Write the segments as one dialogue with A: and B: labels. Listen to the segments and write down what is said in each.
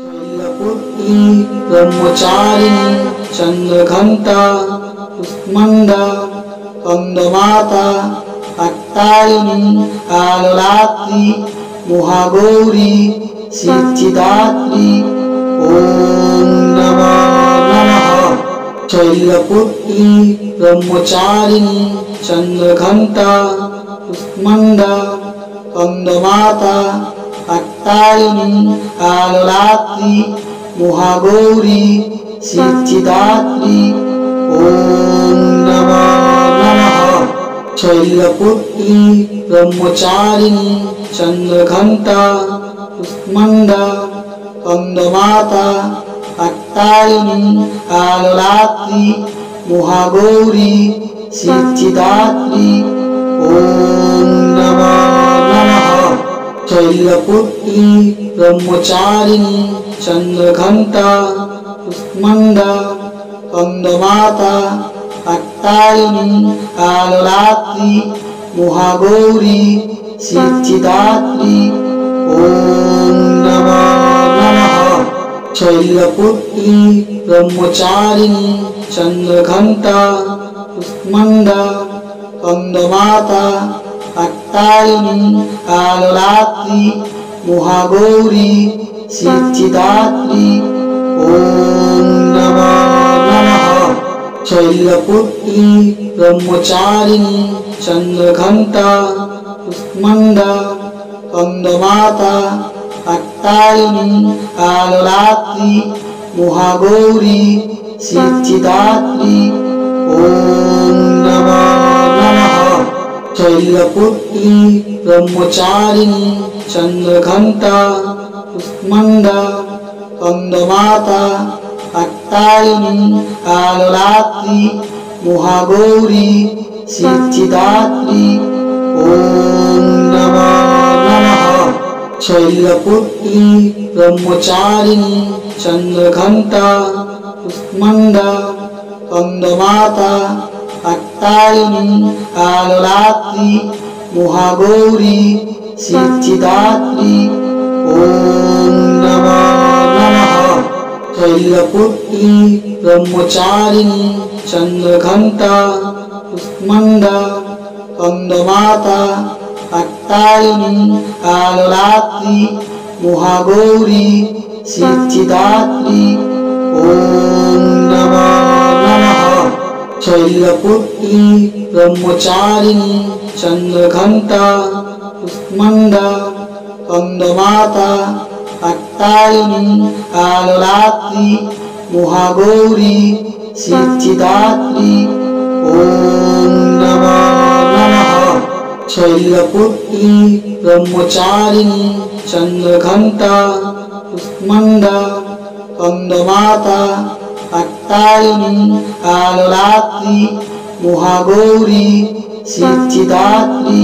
A: शैलपुत्री ब्रह्मचारिणी चंद्रघंटा कुष्मंडा कंदमाता कात्यायनी कालरात्रि महागौरी सिद्धिदात्री ओम नमो नमः। शैलपुत्री ब्रह्मचारिणी चंद्रघंटा कुष्मंडा कंदमाता कात्यायनी कालरात्रि महागौरी सिद्धिदात्री ओम नमो नमः। शैलपुत्री ब्रह्मचारिणी चंद्रघंटा कुष्मंडा कंदमाता कात्यायनी कालरात्रि महागौरी सिद्धिदात्री ओम नमो नमः। शैलपुत्री ब्रह्मचारिणी चंद्रघंटा कुष्मंडा कंदमाता कात्यायनी कालरात्रि महागौरी सिद्धिदात्री ओम नमो नमः। शैलपुत्री ब्रह्मचारिणी चंद्रघंटा कुष्मंडा कंदमाता कात्यायनी कालरात्रि महागौरी सिद्धिदात्री ओम नमो नमः। शैलपुत्री ब्रह्मचारिणी चंद्रघंटा कुष्मंडा कंदमाता कात्यायनी कालरात्रि महागौरी सिद्धिदात्री ओम नमो नमः। शैलपुत्री ब्रह्मचारिणी चंद्रघंटा कुष्मंडा कंदमाता कात्यायनी कालरात्रि महागौरी सिद्धिदात्री ओम नमो नमः। शैलपुत्री ब्रह्मचारिणी चंद्रघंटा कुष्मंडा कंदमाता कात्यायनी कालरात्रि महागौरी सिद्धिदात्री ओम नमो नमः। शैलपुत्री ब्रह्मचारिणी चंद्रघंटा कुष्मंडा कंदमाता कात्यायनी कालरात्रि महागौरी सिद्धिदात्री ओम नमो नमः। शैलपुत्री ब्रह्मचारिणी चंद्रघंटा कुष्मंडा कंदमाता कात्यायनी कालरात्रि महागौरी सिद्धिदात्री ओम नमो नमः। शैलपुत्री ब्रह्मचारिणी चंद्रघंटा कुष्मंडा कंदमाता कात्यायनी कालरात्रि महागौरी सिद्धिदात्री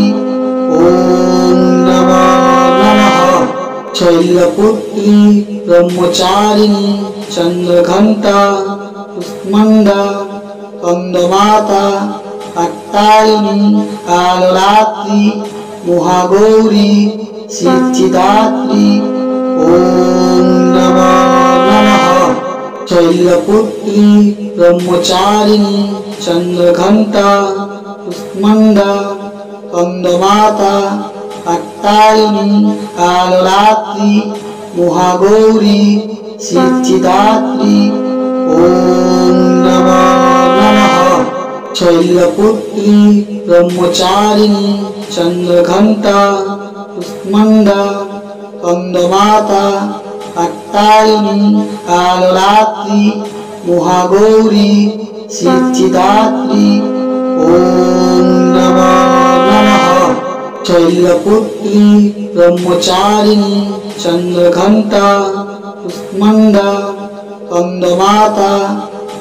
A: ओम नमो नमः। शैलपुत्री ब्रह्मचारिणी चंद्रघंटा कुष्मंडा कंदमाता कात्यायनी कालरात्रि महागौरी सिद्धिदात्री ओम नमो नमः। शैलपुत्री ब्रह्मचारिणी चंद्रघंटा कुष्मंडा कंदमाता कात्यायनी कालरात्रि महागौरी सिद्धिदात्री ओम नमो नमः। शैलपुत्री ब्रह्मचारिणी चंद्रघंटा कुष्मंडा कंदमाता कात्यायनी कालरात्रि महागौरी सिद्धिदात्री ओम नमो नमः। शैलपुत्री ब्रह्मचारिणी चंद्रघंटा कुष्मंडा कंदमाता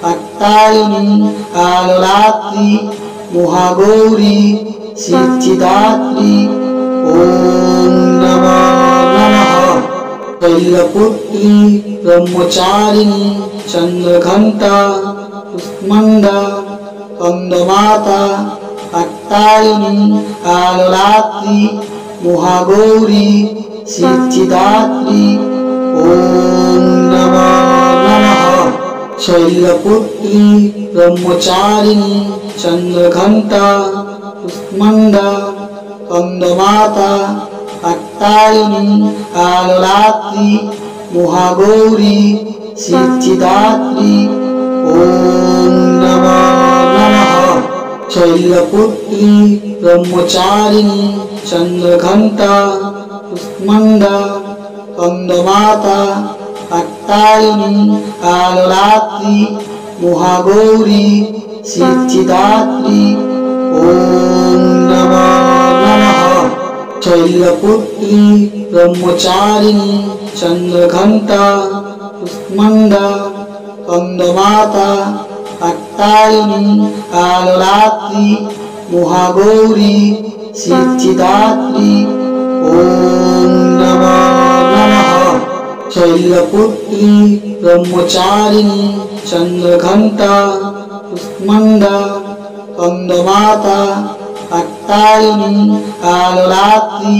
A: कात्यायनी कालरात्रि महागौरी सिद्धिदात्री ओम नमो नमः। शैलपुत्री ब्रह्मचारिणी चंद्रघंटा कुष्मंडा कंदमाता कात्यायनी कालरात्रि महागौरी सिद्धिदात्री ओम शैलपुत्री ब्रह्मचारिणी चंद्रघंटा कुष्मांडा कंदमाता कात्यायनी कालरात्रि महागौरी सिद्धिदात्री ओम नमः नमः। शैलपुत्री ब्रह्मचारिणी चंद्रघंटा कुष्मांडा कंदमाता कात्यायनी कालरात्रि महागौरी सिद्धिदात्री ओम नमः नमः। शैलपुत्री ब्रह्मचारिणी चंद्रघंटा कुष्मांडा कंदमाता कात्यायनी कालरात्रि महागौरी सिद्धिदात्री ओम नमः नमः। शैलपुत्री ब्रह्मचारिणी चंद्रघंटा कुष्मांडा कंदमाता कात्यायनी कालरात्रि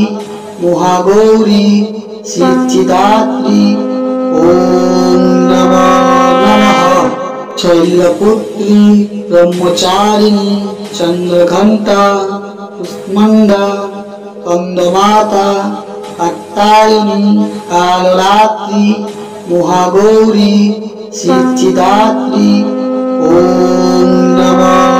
A: महागौरी सिद्धिदात्री ओम नमः नमः। शैलपुत्री ब्रह्मचारिणी चंद्रघंटा कुष्मांडा कंदमाता कात्यायनी कालरात्रि महागौरी सिद्धिदात्री ओम नमः